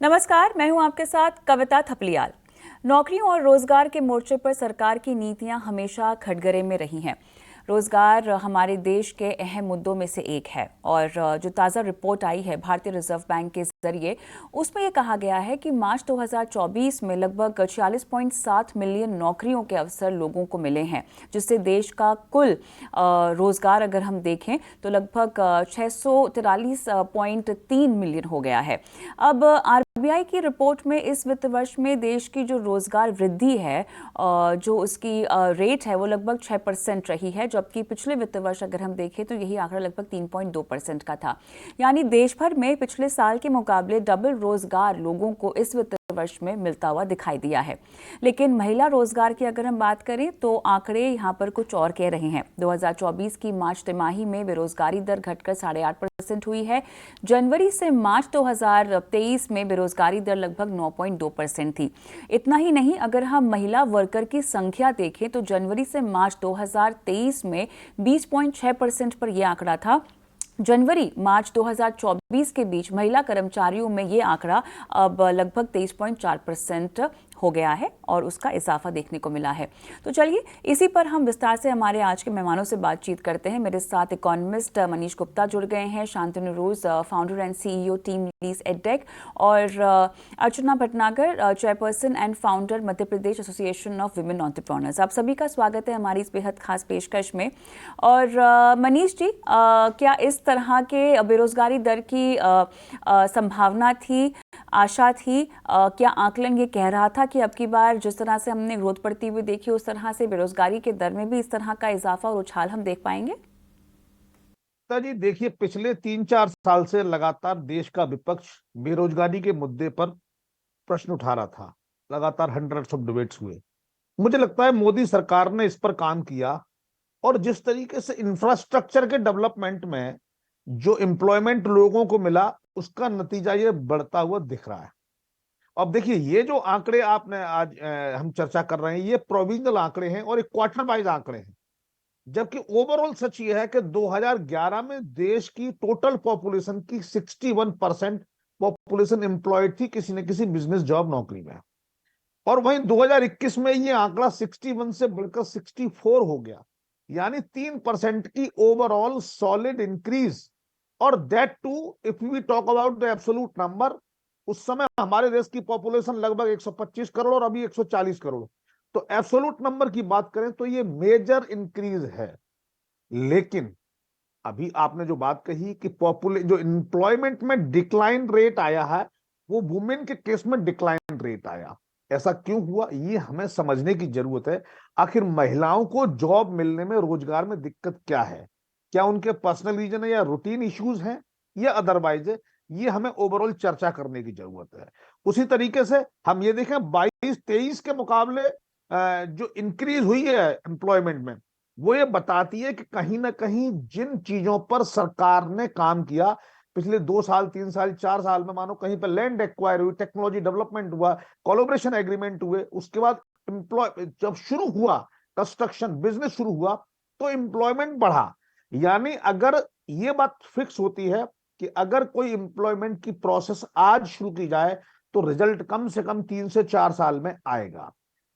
नमस्कार, मैं हूं आपके साथ कविता थपलियाल। नौकरियों और रोजगार के मोर्चे पर सरकार की नीतियां हमेशा खटगरे में रही हैं। रोजगार हमारे देश के अहम मुद्दों में से एक है और जो ताज़ा रिपोर्ट आई है भारतीय रिजर्व बैंक के जरिए, उसमें यह कहा गया है कि मार्च 2024 में लगभग 46.7 मिलियन नौकरियों के अवसर लोगों को मिले हैं, जिससे देश का कुल रोजगार अगर हम देखें तो लगभग 643.3 मिलियन हो गया है। अब आरबीआई की रिपोर्ट में इस वित्त वर्ष में देश की जो रोजगार वृद्धि है, जो उसकी रेट है वो लगभग 6% रही है, जबकि पिछले वित्त वर्ष अगर हम देखें तो यही आंकड़ा लगभग 3.2% का था। यानी देश भर में पिछले साल के मुकाबले डबल रोजगार लोगों को इस वित्त वर्ष में मिलता हुआ दिखाई दिया है। लेकिन महिला रोजगार की अगर हम बात करें तो आंकड़े यहां पर कुछ और कह रहे हैं। 2024 की मार्च तिमाही में बेरोजगारी दर घटकर 8.5% हुई है। जनवरी से मार्च 2023 में बेरोजगारी दर लगभग 9.2% थी। इतना ही नहीं, अगर हम महिला वर्कर की संख्या देखें तो जनवरी से मार्च 2023 में 20.6% पर यह आंकड़ा था। जनवरी मार्च 2024 के बीच महिला कर्मचारियों में ये आंकड़ा अब लगभग 23.4% हो गया है और उसका इजाफा देखने को मिला है। तो चलिए इसी पर हम विस्तार से हमारे आज के मेहमानों से बातचीत करते हैं। मेरे साथ इकोनॉमिस्ट मनीष गुप्ता जुड़ गए हैं, Shantanu Rooj founder and CEO TeamLease EdTech, और Archana Bhatnagar chairperson and founder Madhya Pradesh association of women entrepreneurs. आप सभी का स्वागत है हमारी इस बेहद खास पेशकश में। और मनीष जी, क्या इस तरह के बेरोजगारी दर की संभावना थी, आशा थी? क्या आकलन ये कह रहा था कि अब की बार जिस तरह से हमने ग्रोथ बढ़ती हुई देखी उस तरह से बेरोजगारी के दर में भी इस तरह का इजाफा और उछाल हम देख पाएंगे? जी देखिए, पिछले 3-4 साल से लगातार देश का विपक्ष बेरोजगारी के मुद्दे पर प्रश्न उठा रहा था। लगातार हंड्रेड्स ऑफ डिबेट्स हुए। मुझे लगता है मोदी सरकार ने इस पर काम किया और जिस तरीके से इंफ्रास्ट्रक्चर के डेवलपमेंट में जो एम्प्लॉयमेंट लोगों को मिला, उसका नतीजा ये बढ़ता हुआ दिख रहा है। अब देखिए, ये जो आंकड़े आपने आज हम चर्चा कर रहे हैं, ये प्रोविजनल आंकड़े हैं और एक क्वार्टर वाइज आंकड़े हैं। जबकि ओवरऑल सच ये है कि 2011 में देश की टोटल पॉपुलेशन की 61% पॉपुलेशन एम्प्लॉयड थी किसी न किसी बिजनेस जॉब नौकरी में। और वहीं 2021 में ये आंकड़ा 61 से बढ़कर 64 हो गया, यानी 3% की ओवरऑल सॉलिड इंक्रीज। और that too if we talk about the absolute number, उस समय हमारे देश की पॉपुलेशन लगभग 125 करोड़ और अभी 140 करोड़। तो एब्सोल्यूट नंबर की बात करें तो ये मेजर इंक्रीज है। लेकिन अभी आपने जो बात कही कि जो एम्प्लॉयमेंट में डिक्लाइन रेट आया है, वो वुमेन के केस में डिक्लाइन रेट आया। ऐसा क्यों हुआ, ये हमें समझने की जरूरत है। आखिर महिलाओं को जॉब मिलने में, रोजगार में दिक्कत क्या है? क्या उनके पर्सनल रीजन है या रूटीन इश्यूज हैं या अदरवाइज है? ये हमें ओवरऑल चर्चा करने की जरूरत है। उसी तरीके से हम ये देखें, 22-23 के मुकाबले जो इंक्रीज हुई है एम्प्लॉयमेंट में, वो ये बताती है कि कहीं ना कहीं जिन चीजों पर सरकार ने काम किया पिछले 2 साल, 3 साल, 4 साल में, मानो कहीं पर लैंड एक्वायर हुई, टेक्नोलॉजी डेवलपमेंट हुआ, कोलैबोरेशन एग्रीमेंट हुए, उसके बाद जब शुरू हुआ कंस्ट्रक्शन बिजनेस शुरू हुआ तो एम्प्लॉयमेंट बढ़ा। यानी अगर ये बात फिक्स होती है कि अगर कोई एम्प्लॉयमेंट की प्रोसेस आज शुरू की जाए तो रिजल्ट कम से कम 3 से 4 साल में आएगा।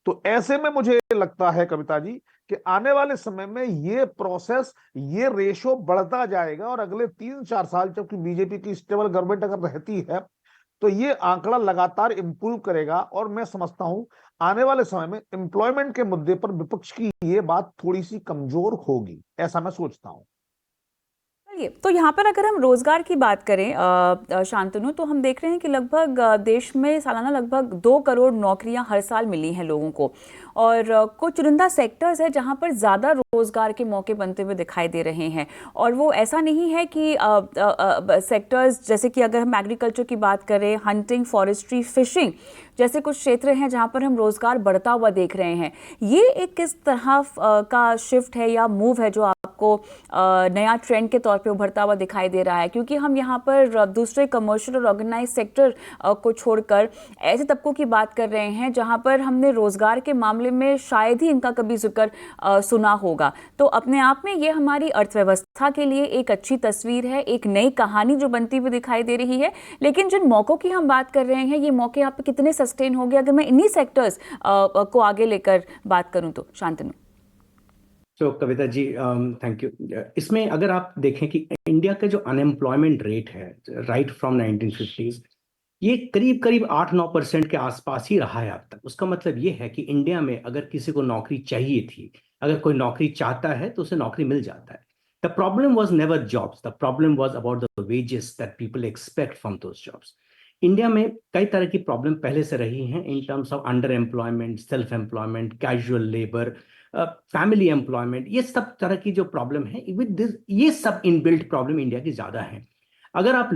तो ऐसे में मुझे लगता है कविता जी कि आने वाले समय में ये प्रोसेस, ये रेशो बढ़ता जाएगा और अगले 3-4 साल जबकि बीजेपी की स्टेबल गवर्नमेंट अगर रहती है तो ये आंकड़ा लगातार इंप्रूव करेगा। और मैं समझता हूं आने वाले समय में एम्प्लॉयमेंट के मुद्दे पर विपक्ष की ये बात थोड़ी सी कमजोर होगी, ऐसा मैं सोचता हूं। चलिए, तो यहाँ पर अगर हम रोजगार की बात करें शांतनु, तो हम देख रहे हैं कि लगभग देश में सालाना लगभग 2 करोड़ नौकरियां हर साल मिली हैं लोगों को। और कुछ चुनिंदा सेक्टर्स है जहाँ पर ज़्यादा रोजगार के मौके बनते हुए दिखाई दे रहे हैं। और वो ऐसा नहीं है कि सेक्टर्स जैसे कि अगर हम एग्रीकल्चर की बात करें, हंटिंग, फॉरेस्ट्री, फिशिंग जैसे कुछ क्षेत्र हैं जहाँ पर हम रोजगार बढ़ता हुआ देख रहे हैं। ये एक किस तरह का शिफ्ट है या मूव है जो आपको नया ट्रेंड के तौर पे उभरता हुआ दिखाई दे रहा है? क्योंकि हम यहाँ पर दूसरे कमर्शियल और ऑर्गेनाइज सेक्टर को छोड़कर ऐसे तबकों की बात कर रहे हैं जहाँ पर हमने रोजगार के मामले मामले में शायद ही इनका कभी जिक्र सुना होगा। तो अपने आप में ये हमारी अर्थव्यवस्था के लिए एक अच्छी तस्वीर है, एक नई कहानी जो बनती हुई दिखाई दे रही है। लेकिन जिन मौक़ों की हम बात कर रहे हैं, ये मौके यहाँ पे कितने सस्टेन होंगे अगर मैं इन्हीं सेक्टर्स को आगे लेकर बात करूं तो? शांतनु। तो कविता जी, थैंक यू। इसमें अगर आप देखें कि इंडिया का जो अनएम्प्लॉयमेंट रेट है राइट फ्रॉम 1950s, ये करीब करीब 8-9% के आसपास ही रहा है अब तक। उसका मतलब ये है कि इंडिया में अगर किसी को नौकरी चाहिए थी, अगर कोई नौकरी चाहता है तो उसे नौकरी मिल जाता है। The problem was never jobs, the problem was about the wages that people expect from those jobs. India में कई तरह की प्रॉब्लम पहले से रही हैं in terms of under employment, self employment, casual labour, family employment. ये सब तरह की जो प्रॉब्लम है विद दिस, ये सब इनबिल्ट प्रॉब्लम इंडिया की ज्यादा है। अगर आप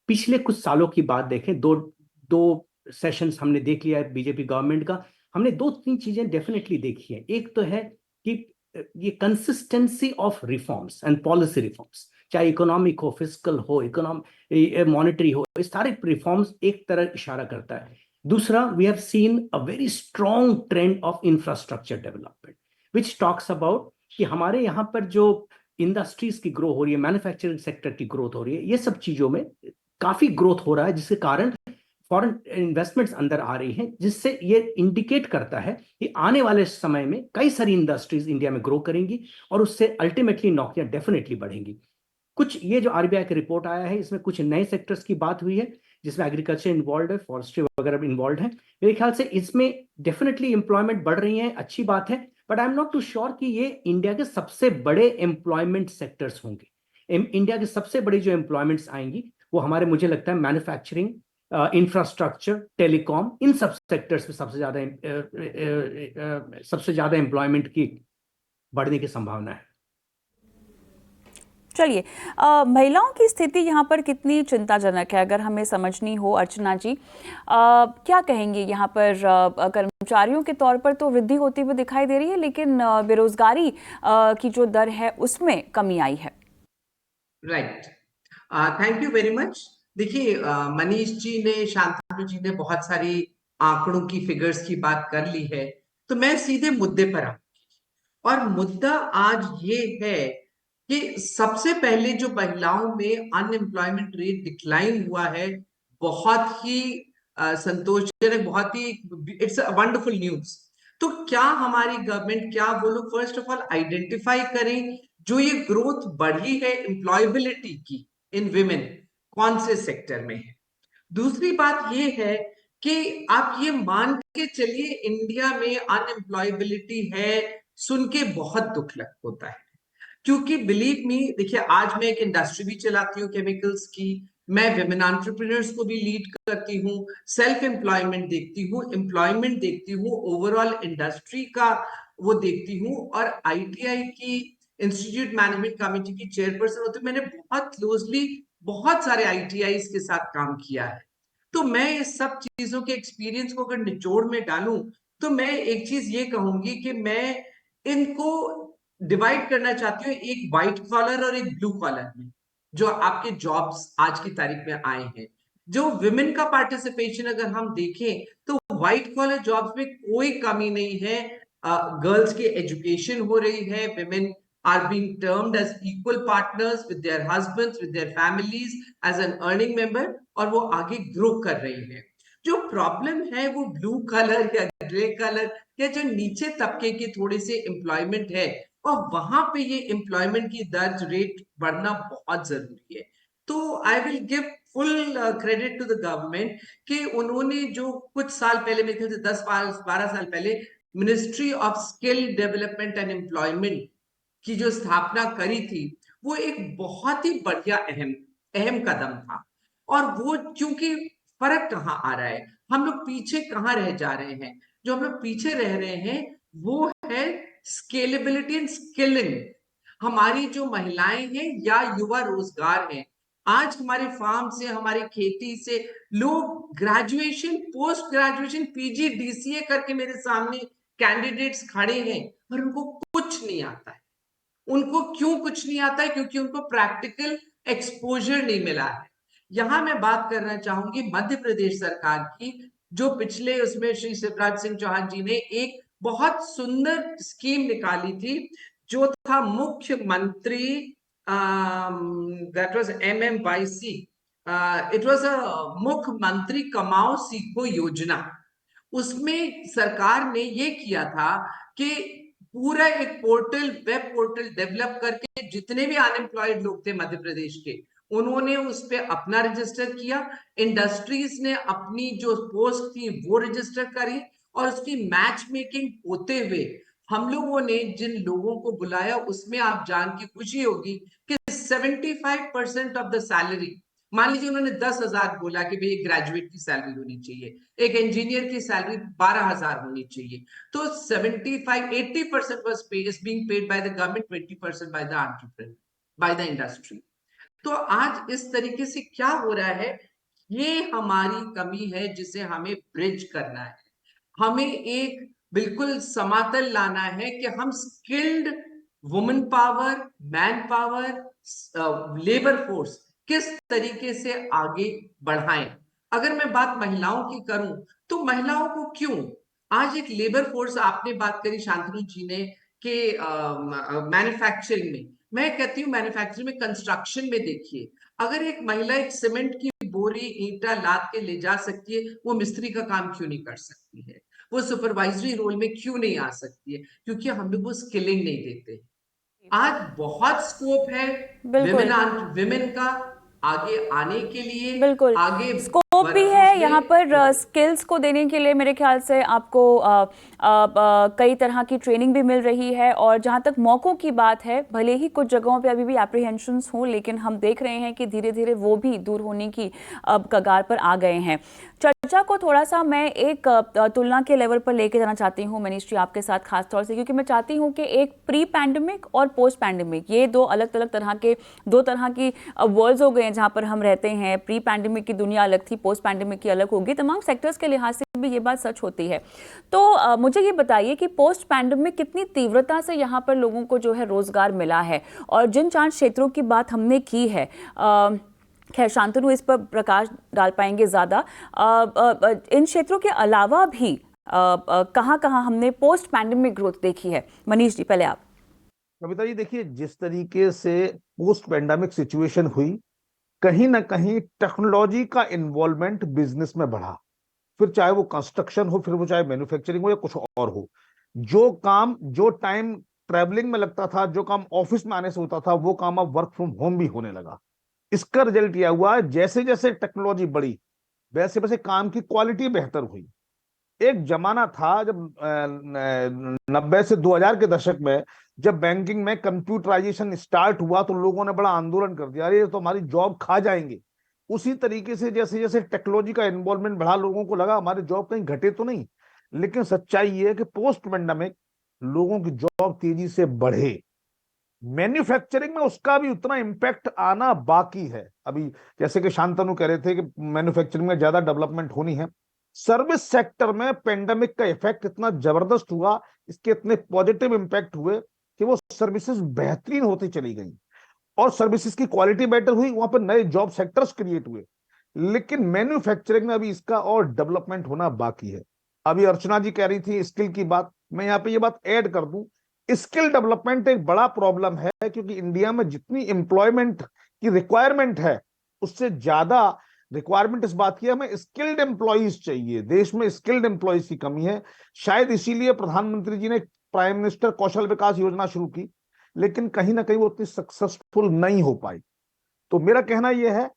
पिछले कुछ सालों की बात देखें, दो सेशंस हमने देख लिया है बीजेपी गवर्नमेंट का, हमने 2-3 चीजें डेफिनेटली देखी है। एक तो है कि ये consistency of reforms and policy reforms, चाहे इकोनॉमिक हो, फिस्कल हो, मॉनेटरी हो, इस सारे रिफॉर्म्स एक तरह इशारा करता है। दूसरा, we have seen a very strong trend of infrastructure development which talks about कि हमारे यहाँ पर जो इंडस्ट्रीज की ग्रोथ हो रही है, मैन्युफैक्चरिंग सेक्टर की ग्रोथ हो रही है, ये सब चीजों में काफी ग्रोथ हो रहा है, जिसके कारण फॉरेन इन्वेस्टमेंट्स अंदर आ रही हैं, जिससे ये इंडिकेट करता है कि आने वाले समय में कई सारी इंडस्ट्रीज इंडिया में ग्रो करेंगी और उससे अल्टीमेटली नौकरियां डेफिनेटली बढ़ेंगी। कुछ ये जो आरबीआई का रिपोर्ट आया है, इसमें कुछ नए सेक्टर्स की बात हुई है, जिसमें एग्रीकल्चर इन्वॉल्व है, फॉरेस्ट्री वगैरह इन्वॉल्व है। मेरे ख्याल से इसमें डेफिनेटली एम्प्लॉयमेंट बढ़ रही है, अच्छी बात है, but I am not too sure कि ये इंडिया के सबसे बड़े एम्प्लॉयमेंट सेक्टर्स होंगे। इंडिया के सबसे बड़ी जो एम्प्लॉयमेंट्स आएंगी वो हमारे, मुझे लगता है, मैन्युफैक्चरिंग, इंफ्रास्ट्रक्चर, टेलीकॉम, इन सब सेक्टर्स में सबसे ज्यादा एम्प्लॉयमेंट की बढ़ने की संभावना है। चलिए, महिलाओं की स्थिति यहाँ पर कितनी चिंताजनक है अगर हमें समझनी हो, अर्चना जी, क्या कहेंगे? यहाँ पर कर्मचारियों के तौर पर तो वृद्धि होती हुई दिखाई दे रही है, लेकिन बेरोजगारी की जो दर है उसमें कमी आई है। Right, thank you very much. देखिए, मनीष जी ने, शांतनु जी ने बहुत सारी आंकड़ों की, फिगर्स की बात कर ली है, तो मैं सीधे मुद्दे पर आऊं। और मुद्दा आज ये है कि सबसे पहले जो महिलाओं में अनएम्प्लॉयमेंट रेट डिक्लाइन हुआ है, बहुत ही संतोषजनक, बहुत ही, इट्स अ वंडरफुल न्यूज। तो क्या हमारी गवर्नमेंट, क्या वो लोग फर्स्ट ऑफ ऑल आइडेंटिफाई करें जो ये ग्रोथ बढ़ी है एम्प्लॉयबिलिटी की इन विमेन, कौन से सेक्टर में है। दूसरी बात ये है कि आप ये मान के चलिए इंडिया में अनएम्प्लॉयबिलिटी है, सुन के बहुत दुख लग होता है, क्योंकि बिलीव मी, देखिए आज मैं एक इंडस्ट्री भी चलाती हूँ केमिकल्स की, मैं विमेन एंटरप्रेन्योर्स को भी लीड करती हूँ, सेल्फ एम्प्लॉयमेंट देखती हूँ, एम्प्लॉयमेंट देखती हूँ, ओवरऑल इंडस्ट्री का वो देखती हूँ, और आईटीआई की इंस्टीट्यूट मैनेजमेंट कमेटी की चेयरपर्सन होती, मैंने बहुत क्लोजली बहुत सारे आईटीआई के साथ काम किया है। तो मैं इस सब चीजों के एक्सपीरियंस को अगर निचोड़ में डालूं, तो मैं एक चीज ये कहूंगी कि मैं इनको डिवाइड करना चाहती हूँ एक व्हाइट कॉलर और एक ब्लू कॉलर में, जो आपके जॉब्स आज की तारीख में आए हैं। जो विमेन का पार्टिसिपेशन अगर हम देखें तो व्हाइट कॉलर जॉब्स में कोई कमी नहीं है। गर्ल्स की एजुकेशन हो रही है, women are being termed as equal partners with their husbands, with their families as an earning member, और वो आगे ग्रो कर रही है। जो प्रॉब्लम है वो ब्लू कलर या ग्रे कलर या जो नीचे तबके की थोड़ी सी एम्प्लॉयमेंट है, और वहां पे ये एम्प्लॉयमेंट की दर रेट बढ़ना बहुत जरूरी है। तो I will give full credit to the government कि उन्होंने जो कुछ साल पहले, मेरे ख्याल से 10-12 साल पहले, ministry of skill development and employment की जो स्थापना करी थी, वो एक बहुत ही बढ़िया अहम कदम था। और वो, क्योंकि फर्क कहाँ आ रहा है, हम लोग पीछे कहाँ रह जा रहे हैं, जो हम लोग पीछे रह रहे हैं वो है स्केलेबिलिटी एंड स्किलिंग। हमारी जो महिलाएं हैं या युवा रोजगार हैं, आज हमारे फार्म से, हमारी खेती से लोग graduation, post graduation, PG, DCA करके मेरे सामने कैंडिडेट्स खड़े हैं, पर उनको कुछ नहीं आता है। उनको क्यों कुछ नहीं आता है? क्योंकि उनको प्रैक्टिकल एक्सपोजर नहीं मिला है। यहां मैं बात करना चाहूंगी मध्य प्रदेश सरकार की, जो पिछले उसमें श्री शिवराज सिंह चौहान जी ने एक बहुत सुंदर स्कीम निकाली थी, जो था मुख्यमंत्री, that was MMYC, it was a मुख्यमंत्री कमाओ सीखो योजना। उसमें सरकार ने ये किया था कि पूरा एक पोर्टल, वेब पोर्टल डेवलप करके जितने भी अनएम्प्लॉयड लोग थे मध्य प्रदेश के, उन्होंने उस पे अपना रजिस्टर किया, इंडस्ट्रीज ने अपनी जो पोस्ट थी वो रजिस्टर करी, और उसकी मैच मेकिंग होते हुए हम लोगों ने जिन लोगों को बुलाया उसमें आप जान के खुशी होगी कि 75% ऑफ द सैलरी, मान लीजिए उन्होंने 10,000 बोला कि भाई एक ग्रेजुएट की सैलरी होनी चाहिए, एक इंजीनियर की सैलरी 12,000 होनी चाहिए, तो 80% was being paid by the government, 20% by the entrepreneur, by the industry। तो आज इस तरीके से क्या हो रहा है, ये हमारी कमी है जिसे हमें ब्रिज करना है। हमें एक बिल्कुल समातल लाना है कि हम skilled women power, man power, labour force किस तरीके से आगे बढ़ाएं। अगर मैं बात महिलाओं की करूं तो महिलाओं को क्यों आज एक लेबर फोर्स, आपने बात करी शांतनु जी ने कि मैन्युफैक्चरिंग में, मैं कहती हूँ मैन्युफैक्चरिंग में, कंस्ट्रक्शन में देखिए, अगर एक महिला एक सीमेंट की बोरी ईंटा लाद के ले जा सकती है, वो मिस्त्री का काम क्यों नहीं कर सकती है? वो सुपरवाइजरी रोल में क्यों नहीं आ सकती है? क्योंकि हम लोग वो स्किलिंग नहीं देते। आज बहुत स्कोप है बिल्कुल विमेन का आगे आने के लिए, बिल्कुल आगे स्कोप भी वर्कफोर्स है में। यहाँ पर। स्किल्स को देने के लिए मेरे ख्याल से आपको कई तरह की ट्रेनिंग भी मिल रही है, और जहाँ तक मौक़ों की बात है, भले ही कुछ जगहों पे अभी भी एप्रीहेंशंस हों, लेकिन हम देख रहे हैं कि धीरे धीरे वो भी दूर होने की अब कगार पर आ गए हैं। चर्चा को थोड़ा सा मैं एक तुलना के लेवल पर लेके जाना चाहती हूँ मनीष जी आपके साथ, खास तौर से क्योंकि मैं चाहती हूँ कि एक प्री पैंडेमिक और पोस्ट पैंडेमिक, ये दो अलग अलग तरह के, दो तरह की वर्ल्ड्स हो गए हैं जहाँ पर हम रहते हैं। प्री पैंडेमिक की दुनिया अलग थी, पोस्ट पैंडेमिक की अलग होगी, तमाम सेक्टर्स के लिहाज से भी ये बात सच होती है। तो मुझे ये बताइए कि पोस्ट पैंडेमिक कितनी तीव्रता से यहाँ पर लोगों को जो है रोजगार मिला है, और जिन 4 क्षेत्रों की बात हमने की है, खैर शांतनु इस पर प्रकाश डाल पाएंगे ज़्यादा, इन क्षेत्रों के अलावा भी कहाँ हमने पोस्ट पैंडेमिक ग्रोथ देखी है? मनीष जी पहले आप। कविता जी देखिए, जिस तरीके से पोस्ट पैंडेमिक सिचुएशन हुई, कहीं ना कहीं टेक्नोलॉजी का इन्वॉल्वमेंट बिजनेस में बढ़ा, फिर चाहे वो कंस्ट्रक्शन हो, फिर वो चाहे मैन्युफैक्चरिंग हो या कुछ और हो। जो काम, जो टाइम ट्रैवलिंग में लगता था, जो काम ऑफिस में आने से होता था, वो काम अब वर्क फ्रॉम होम भी होने लगा। इसका रिजल्ट यह हुआ, जैसे जैसे टेक्नोलॉजी बढ़ी वैसे वैसे काम की क्वालिटी बेहतर हुई। एक जमाना था जब 90 से 2000 के दशक में, जब बैंकिंग में कंप्यूटराइजेशन स्टार्ट हुआ तो लोगों ने बड़ा आंदोलन कर दिया, अरे ये तो हमारी जॉब खा जाएंगे। उसी तरीके से जैसे जैसे टेक्नोलॉजी का इन्वॉल्वमेंट बढ़ा, लोगों को लगा हमारे जॉब कहीं घटे तो नहीं। लेकिन सच्चाई ये है कि पोस्ट पैंडेमिक लोगों की जॉब तेजी से बढ़े। मैन्युफैक्चरिंग में उसका भी उतना इम्पैक्ट आना बाकी है अभी। जैसे कि शांतनु कह रहे थे कि मैन्युफैक्चरिंग में ज्यादा डेवलपमेंट होनी है। सर्विस सेक्टर में पेंडेमिक का इफेक्ट इतना जबरदस्त हुआ, इसके इतने पॉजिटिव इम्पैक्ट हुए कि वो सर्विसेज बेहतरीन होती चली गई और सर्विसेज की क्वालिटी बेटर हुई, वहां पर नए जॉब सेक्टर्स क्रिएट हुए। लेकिन मैन्युफैक्चरिंग में अभी इसका और डेवलपमेंट होना बाकी है। अभी अर्चना जी कह रही थी स्किल की बात, मैं यहाँ पे ये बात ऐड कर दूं, स्किल डेवलपमेंट एक बड़ा प्रॉब्लम है, क्योंकि इंडिया में जितनी एम्प्लॉयमेंट की रिक्वायरमेंट है उससे ज्यादा रिक्वायरमेंट इस बात की है, हमें स्किल्ड एम्प्लॉयज चाहिए। देश में स्किल्ड एम्प्लॉयज की कमी है। शायद इसीलिए प्रधानमंत्री जी ने प्राइम मिनिस्टर कौशल विकास योजना शुरू की, लेकिन कहीं ना कहीं वो उतनी सक्सेसफुल नहीं हो पाई। तो मेरा कहना यह है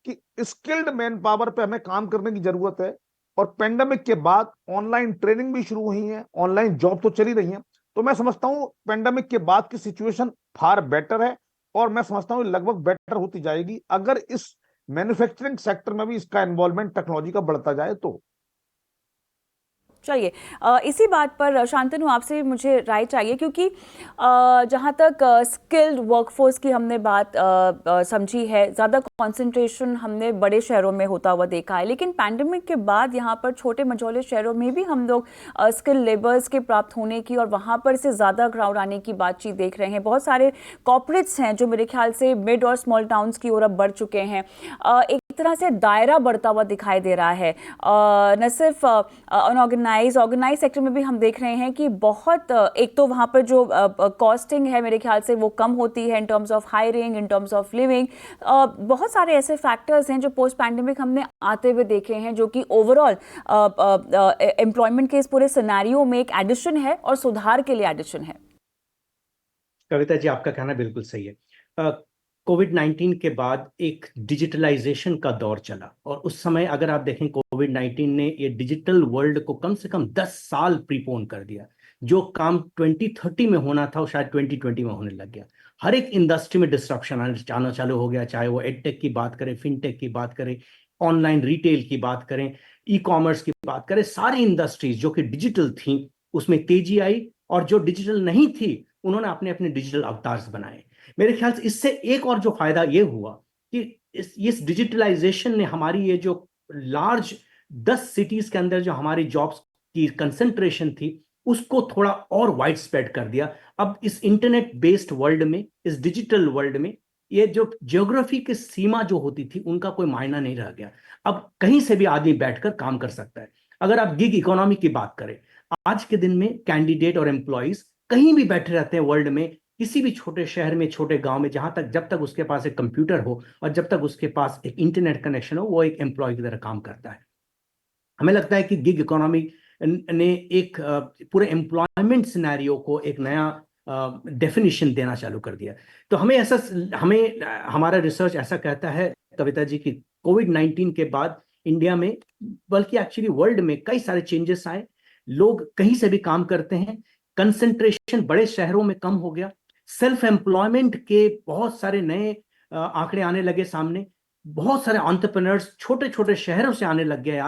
कि स्किल्ड मैन पावर पे हमें काम करने की जरूरत है। और पेंडेमिक के बाद ऑनलाइन ट्रेनिंग भी शुरू हुई है, ऑनलाइन जॉब तो चली रही है। तो मैं समझता हूं पेंडेमिक के बाद की सिचुएशन फार बेटर है, और मैं समझता हूं लगभग बेटर होती जाएगी अगर इस मैन्युफैक्चरिंग सेक्टर में भी इसका इन्वॉल्वमेंट टेक्नोलॉजी का बढ़ता जाए तो। चलिए इसी बात पर शांतनु आपसे मुझे राय चाहिए, क्योंकि जहाँ तक स्किल्ड वर्कफोर्स की हमने बात समझी है, ज़्यादा कंसंट्रेशन हमने बड़े शहरों में होता हुआ देखा है, लेकिन पैंडेमिक के बाद यहाँ पर छोटे मझोले शहरों में भी हम लोग स्किल लेबर्स के प्राप्त होने की और वहाँ पर से ज़्यादा क्राउड आने की बातचीत देख रहे हैं। बहुत सारे कॉर्पोरेट्स हैं जो मेरे ख्याल से मिड और स्मॉल टाउन्स की ओर अब बढ़ चुके हैं। एक तरह से दायरा बढ़ता हुआ दिखाई दे रहा है। न सिर्फ ऑर्गेनाइज सेक्टर में भी हम देख रहे हैं कि बहुत एक तो वहाँ पर जो कॉस्टिंग है मेरे ख्याल से वो कम होती है in terms of hiring, in terms of living. बहुत सारे ऐसे फैक्टर्स हैं जो पोस्ट पैंडेमिक हमने आते हुए देखे हैं जो कि ओवरऑल एम्प्लॉयमेंट के इस पूरे सिनेरियो में एक एडिशन है और सुधार के लिए एडिशन है। कविता जी, आपका कहना बिल्कुल सही है। कोविड-19 के बाद एक डिजिटलाइजेशन का दौर चला और उस समय अगर आप देखें कोविड-19 ने ये डिजिटल वर्ल्ड को कम से कम 10 साल प्रीपोन कर दिया। जो काम 2030 में होना था वो शायद 2020 में होने लग गया। हर एक इंडस्ट्री में डिस्ट्रप्शन आना चालू हो गया, चाहे वो एडटेक की बात करें, फिनटेक की बात करें, ऑनलाइन रिटेल की बात करें, ई कॉमर्स की बात करें। सारी इंडस्ट्रीज जो कि डिजिटल थी उसमें तेजी आई और जो डिजिटल नहीं थी उन्होंने अपने अपने डिजिटल अवतार्स बनाए। मेरे ख्याल से इससे एक और जो फायदा ये हुआ कि इस डिजिटलाइजेशन ने हमारी ये जो लार्ज 10 सिटीज के अंदर जो हमारी जॉब्स की कंसंट्रेशन थी उसको थोड़ा और वाइड स्प्रेड कर दिया। अब इस इंटरनेट बेस्ड वर्ल्ड में, इस डिजिटल वर्ल्ड में ये जो ज्योग्राफी की सीमा जो होती थी उनका कोई मायना नहीं रह गया। अब कहीं से भी आदमी बैठकर काम कर सकता है। अगर आप गिग इकोनॉमी की बात करें, आज के दिन में कैंडिडेट और एम्प्लॉइज कहीं भी बैठे रहते हैं वर्ल्ड में, किसी भी छोटे शहर में, छोटे गांव में, जब तक उसके पास एक कंप्यूटर हो और जब तक उसके पास एक इंटरनेट कनेक्शन हो, वो एक एम्प्लॉय की तरह काम करता है। हमें लगता है कि गिग इकोनॉमी ने एक पूरे एम्प्लॉयमेंट सिनेरियो को एक नया डेफिनेशन देना चालू कर दिया। तो हमारा रिसर्च ऐसा कहता है कविता जी कि कोविड-19 के बाद इंडिया में, बल्कि एक्चुअली वर्ल्ड में कई सारे चेंजेस आए। लोग कहीं से भी काम करते हैं, कंसंट्रेशन बड़े शहरों में कम हो गया, सेल्फ एम्प्लॉयमेंट के बहुत सारे नए आंकड़े आने लगे सामने। बहुत सारे एंटरप्रेन्योर्स छोटे छोटे शहरों से आने लग गए।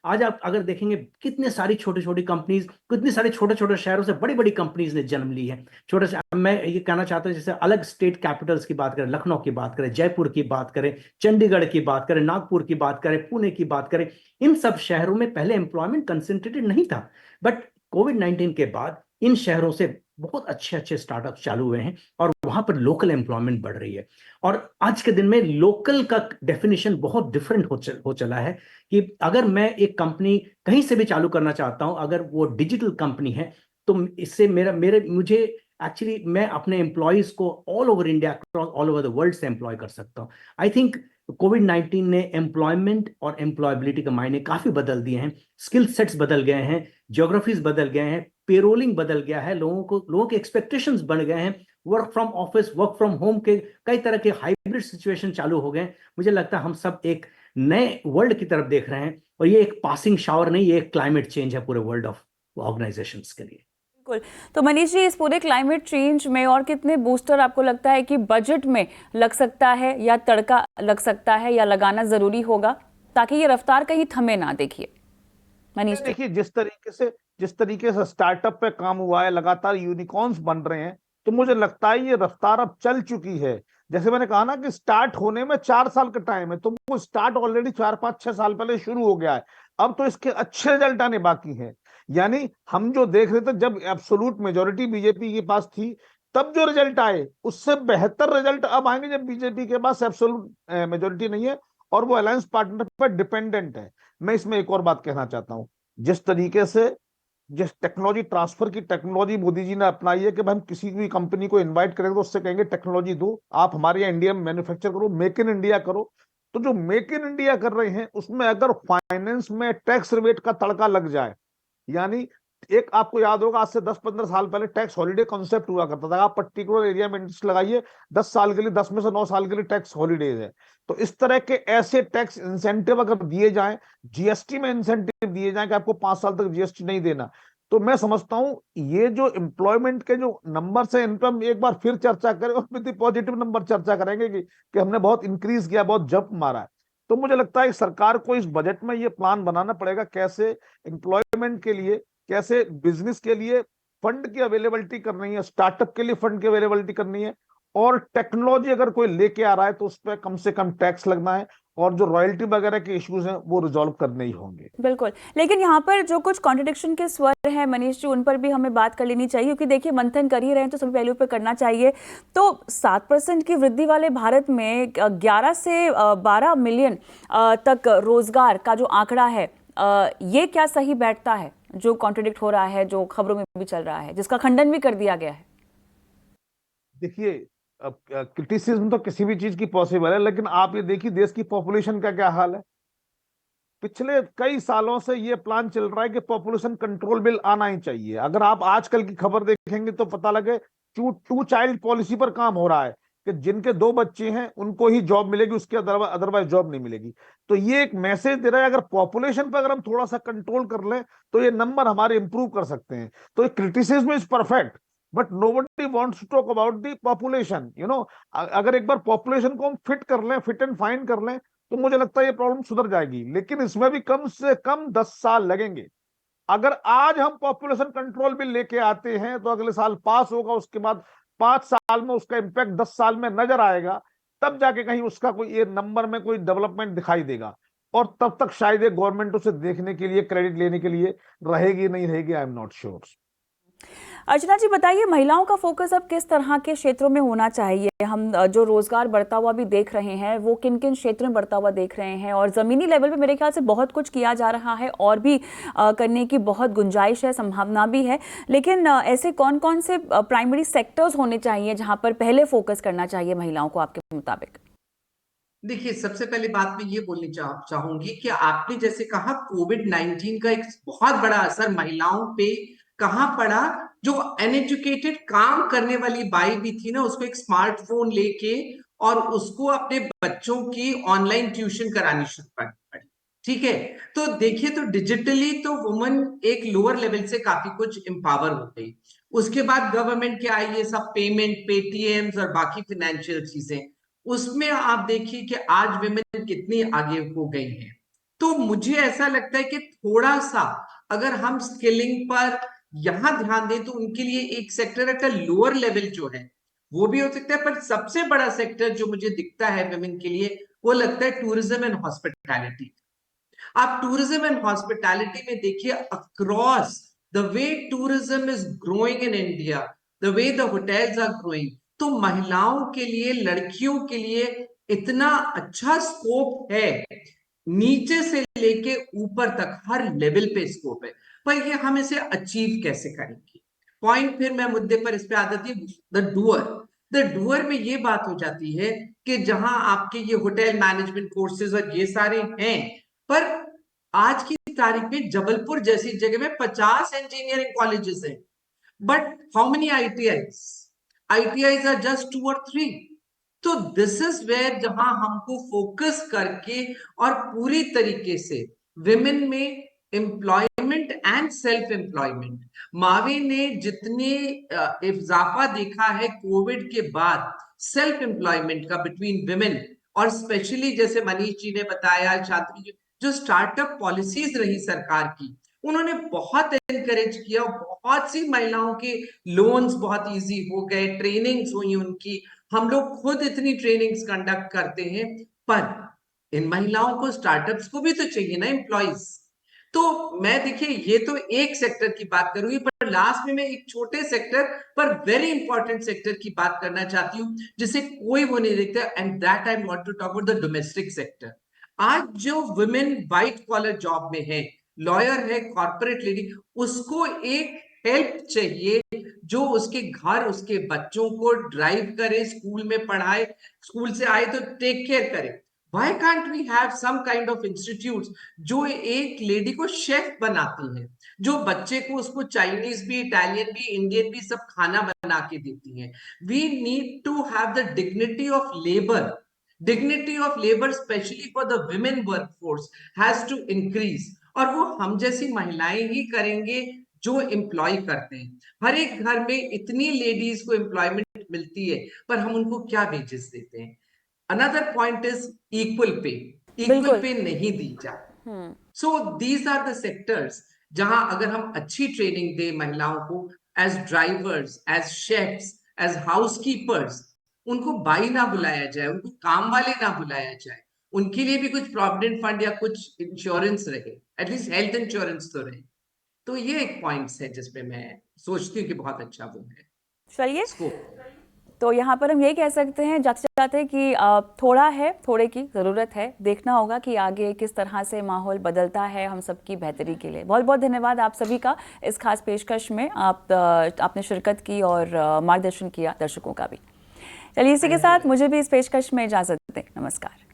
आज आप अगर देखेंगे कितने सारी छोटी छोटी कंपनीज, कितने सारे छोटे छोटे शहरों से बड़ी बड़ी कंपनीज ने जन्म ली है। छोटे से मैं ये कहना चाहता हूँ, जैसे अलग स्टेट कैपिटल्स की बात करें, लखनऊ की बात करें, जयपुर की बात करें, चंडीगढ़ की बात करें, नागपुर की बात करें, पुणे की बात करें, इन सब शहरों में पहले एम्प्लॉयमेंट कंसंट्रेटेड नहीं था। बट कोविड-19 के बाद इन शहरों से बहुत अच्छे अच्छे स्टार्टअप चालू हुए हैं और वहां पर लोकल एम्प्लॉयमेंट बढ़ रही है। और आज के दिन में लोकल का डेफिनेशन बहुत डिफरेंट हो चला है कि अगर मैं एक कंपनी कहीं से भी चालू करना चाहता हूं, अगर वो डिजिटल कंपनी है, तो इससे मुझे एक्चुअली मैं अपने एम्प्लॉयज को all over India, all over the world से एम्प्लॉय कर सकता हूं। आई थिंक कोविड-19 ने एम्प्लॉयमेंट और एम्प्लॉयबिलिटी के मायने काफी बदल दिए हैं। स्किल सेट्स बदल गए हैं, ज्योग्राफीज बदल गए हैं, पेरोलिंग बदल गया है, लोगों के एक्सपेक्टेशंस बढ़ गए हैं, work from office, work from home के कई तरह के हाइब्रिड सिचुएशन चालू हो गए। मुझे लगता है हम सब एक नए वर्ल्ड की तरफ देख रहे हैं और ये एक पासिंग शावर नहीं, ये एक क्लाइमेट चेंज है पूरे वर्ल्ड ऑफ ऑर्गेनाइजेशंस के लिए। बिल्कुल। तो मनीष जी, इस पूरे क्लाइमेट चेंज में और कितने बूस्टर आपको लगता है कि बजट में लग सकता है या तड़का लग सकता है या लगाना जरूरी होगा ताकि ये रफ्तार कहीं थमे ना? देखिए मनीष, देखिए जिस तरीके से स्टार्टअप पे काम हुआ है, लगातार यूनिकॉर्न्स बन रहे हैं, तो मुझे लगता है ये रफ्तार अब चल चुकी है। जैसे मैंने कहा ना कि स्टार्ट होने में 4 साल का टाइम है, तो वो स्टार्ट ऑलरेडी 4-5-6 साल पहले शुरू हो गया है। अब तो इसके अच्छे रिजल्ट आने बाकी हैं। यानी हम जो देख रहे थे जब एब्सोल्यूट मेजोरिटी बीजेपी के पास थी, तब जो रिजल्ट आए उससे बेहतर रिजल्ट अब आएंगे जब बीजेपी के पास एब्सोल्यूट मेजोरिटी नहीं है और वो अलायंस पार्टनर पर डिपेंडेंट है। मैं इसमें एक और बात कहना चाहता हूं, जिस टेक्नोलॉजी ट्रांसफर की टेक्नोलॉजी मोदी जी ने अपनाई है कि हम किसी भी कंपनी को इनवाइट करेंगे तो उससे कहेंगे टेक्नोलॉजी दो, आप हमारे यहाँ इंडिया में मैन्युफैक्चर करो, मेक इन इंडिया करो। तो जो मेक इन इंडिया कर रहे हैं उसमें अगर फाइनेंस में टैक्स रिबेट का तड़का लग जाए, यानी एक आपको याद होगा आज से 10-15 साल पहले टैक्स हॉलिडे कॉन्सेप्ट हुआ करता था, आप पर्टिकुलर एरिया में इंटरेस्ट लगाइए 10 साल के लिए, 10 में से 9 साल के लिए टैक्स हॉलीडेज है। तो इस तरह के ऐसे टैक्स इंसेंटिव अगर दिए जाएं, जीएसटी में इंसेंटिव दिए जाएं कि आपको 5 साल तक जीएसटी नहीं देना, तो मैं समझता हूं ये जो एम्प्लॉयमेंट के जो नंबर है इन पर हम एक बार फिर चर्चा करें और विद पॉजिटिव नंबर चर्चा करेंगे कि हमने बहुत इंक्रीज किया, बहुत जंप मारा है। तो मुझे लगता है सरकार को इस बजट में ये प्लान बनाना पड़ेगा कैसे एम्प्लॉयमेंट के लिए, कैसे बिजनेस के लिए फंड की अवेलेबिलिटी करनी है, स्टार्टअप के लिए फंड की अवेलेबिलिटी करनी है, और टेक्नोलॉजी अगर कोई लेके आ रहा है तो उस पर कम से कम टैक्स लगना है, और जो रॉयल्टी वगैरह के इश्यूज हैं वो रिजॉल्व करने ही होंगे। बिल्कुल, लेकिन यहाँ पर जो कुछ कॉन्ट्रडिक्शन के स्वर हैं मनीष जी, उन पर भी हमें बात कर लेनी चाहिए, क्योंकि देखिए मंथन कर ही रहे हैं तो सभी पहलू पर करना चाहिए। तो 7% की वृद्धि वाले भारत में 11 से 12 मिलियन तक रोजगार का जो आंकड़ा है, ये क्या सही बैठता है जो कॉन्ट्रडिक्ट हो रहा है, जो खबरों में भी चल रहा है, जिसका खंडन भी कर दिया गया है? देखिए, अब क्रिटिसिज्म तो किसी भी चीज की पॉसिबल है, लेकिन आप ये देखिए देश की पॉपुलेशन का क्या हाल है। पिछले कई सालों से ये प्लान चल रहा है कि पॉपुलेशन कंट्रोल बिल आना ही चाहिए। अगर आप आजकल की खबर देखेंगे तो पता लगे टू चाइल्ड पॉलिसी पर काम हो रहा है कि जिनके 2 बच्चे हैं उनको ही जॉब मिलेगी, उसके अदरवाइज जॉब नहीं मिलेगी। तो ये एक मैसेज दे रहा है, अगर पॉपुलेशन पर अगर हम थोड़ा सा कंट्रोल कर लें तो ये नंबर हमारे इंप्रूव कर सकते हैं। तो ये criticism is perfect, but nobody wants to talk about the population. अगर एक बार पॉपुलेशन को हम फिट कर लें, फिट एंड फाइन कर लें, तो मुझे लगता है ये प्रॉब्लम सुधर जाएगी। लेकिन इसमें भी कम से कम 10 साल लगेंगे। अगर आज हम पॉपुलेशन कंट्रोल बिल लेके आते हैं तो अगले साल पास होगा, उसके बाद 5 साल में उसका इंपैक्ट 10 साल में नजर आएगा, तब जाके कहीं उसका कोई ये नंबर में कोई डेवलपमेंट दिखाई देगा। और तब तक शायद ये गवर्नमेंट उसे देखने के लिए, क्रेडिट लेने के लिए रहेगी नहीं रहेगी, आई एम नॉट श्योर। अर्चना जी बताइए, महिलाओं का फोकस अब किस तरह के क्षेत्रों में होना चाहिए? हम जो रोजगार बढ़ता हुआ भी देख रहे हैं, वो किन किन क्षेत्रों में बढ़ता हुआ देख रहे हैं? और जमीनी लेवल पे मेरे ख्याल से बहुत कुछ किया जा रहा है और भी करने की बहुत गुंजाइश है, संभावना भी है। लेकिन ऐसे कौन कौन से प्राइमरी सेक्टर्स होने चाहिए जहां पर पहले फोकस करना चाहिए महिलाओं को आपके मुताबिक? देखिए, सबसे पहली बात मैं ये बोलनी चाहूंगी कि आपने जैसे कहा कोविड-19 का एक बहुत बड़ा असर महिलाओं पे कहाँ पड़ा। जो अनएजुकेटेड काम करने वाली बाई भी थी ना, उसको एक स्मार्टफोन लेके और उसको अपने बच्चों की ऑनलाइन ट्यूशन करानी शुरू पड़ी। ठीक है, तो देखिए, तो डिजिटली तो वुमन एक लोअर लेवल से काफी कुछ एम्पावर हो गई। उसके बाद गवर्नमेंट के आई, ये सब पेमेंट, पेटीएम्स और बाकी फाइनेंशियल चीजें, उसमें आप देखिए कि आज विमेन कितनी आगे हो गई हैं। तो मुझे ऐसा लगता है कि थोड़ा सा अगर हम स्किलिंग पर यहां ध्यान दें तो उनके लिए एक sector at a lower level जो है वो भी हो सकता है। पर सबसे बड़ा सेक्टर जो मुझे दिखता है विमेन के लिए, वो लगता है टूरिज्म एंड हॉस्पिटैलिटी। आप टूरिज्म एंड हॉस्पिटैलिटी में देखिए, across the way tourism is growing in India, the way the hotels are growing, तो महिलाओं के लिए, लड़कियों के लिए इतना अच्छा स्कोप है। नीचे से लेके ऊपर तक हर लेवल पे स्कोप है। पर ये हम इसे अचीव कैसे करेंगे? पॉइंट फिर मैं मुद्दे पर इस पे आ जाती है, द डूअर में ये बात हो जाती है कि जहां आपके ये होटल मैनेजमेंट कोर्सेज और ये सारे हैं, पर आज की तारीख में जबलपुर जैसी जगह में 50 इंजीनियरिंग कॉलेजेस हैं, but how many ITIs? ITIs are just 2 और 3। तो दिस इज वेयर जहां हमको फोकस करके और पूरी तरीके से विमेन में एम्प्लॉयमेंट एंड सेल्फ एम्प्लॉयमेंट, मावे ने जितने इजाफा देखा है कोविड के बाद सेल्फ एम्प्लॉयमेंट का बिटवीन विमेन, और स्पेशली जैसे मनीष जी ने बताया, शांति जी, जो स्टार्टअप पॉलिसीज रही सरकार की, उन्होंने बहुत एनकरेज किया। बहुत सी महिलाओं के लोन्स बहुत इजी हो गए, ट्रेनिंग्स हुई उनकी। हम लोग खुद इतनी ट्रेनिंग्स कंडक्ट करते हैं, पर इन महिलाओं को, स्टार्टअप्स को भी तो चाहिए ना एम्प्लॉइज। तो मैं देखिए, ये तो एक सेक्टर की बात करूंगी, पर लास्ट में मैं एक छोटे सेक्टर पर वेरी इंपॉर्टेंट सेक्टर की बात करना चाहती हूँ जिसे कोई वो नहीं देखता, and that I want to talk about the domestic sector. आज जो वुमेन व्हाइट कॉलर जॉब में है, लॉयर है, कॉर्पोरेट लेडी, उसको एक हेल्प चाहिए जो उसके घर, उसके बच्चों को ड्राइव करे, स्कूल में पढ़ाए, स्कूल से आए तो टेक केयर करे। Why can't we have some kind of institutes जो एक लेडी को शेफ बनाती है, जो बच्चे को, उसको चाइनीज भी, इटालियन भी, इंडियन भी सब खाना बना के देती है? We need to have the dignity of labor. Dignity of labor, especially for the women workforce, has to increase. और वो हम जैसी महिलाएं ही करेंगे जो एम्प्लॉय करते हैं। हर एक घर में इतनी लेडीज को एम्प्लॉयमेंट मिलती है, पर हम उनको क्या वेजेस देते हैं? Another point is equal pay. Equal बिल्कुल। पे नहीं दी जाती। So these are the sectors जहां अगर हम अच्छी ट्रेनिंग दें महिलाओं को, as drivers, as chefs, as housekeepers, उनको बाई ना बुलाया जाए, उनको काम वाले ना बुलाया जाए, उनके लिए भी कुछ प्रोविडेंट फंड या कुछ इंश्योरेंस रहे, एटलीस्ट हेल्थ इंश्योरेंस तो रहे। तो ये एक पॉइंट्स है जिसपे मैं सोचती हूँ कि बहुत अच्छा वो है चलिए, स्कोप। तो यहाँ पर हम यही कह सकते हैं जाते जाते कि थोड़ा है, थोड़े की ज़रूरत है। देखना होगा कि आगे किस तरह से माहौल बदलता है हम सबकी बेहतरी के लिए। बहुत बहुत धन्यवाद आप सभी का इस खास पेशकश में। आपने शिरकत की और मार्गदर्शन किया दर्शकों का भी। चलिए, इसी के साथ मुझे भी इस पेशकश में इजाज़त दें। नमस्कार।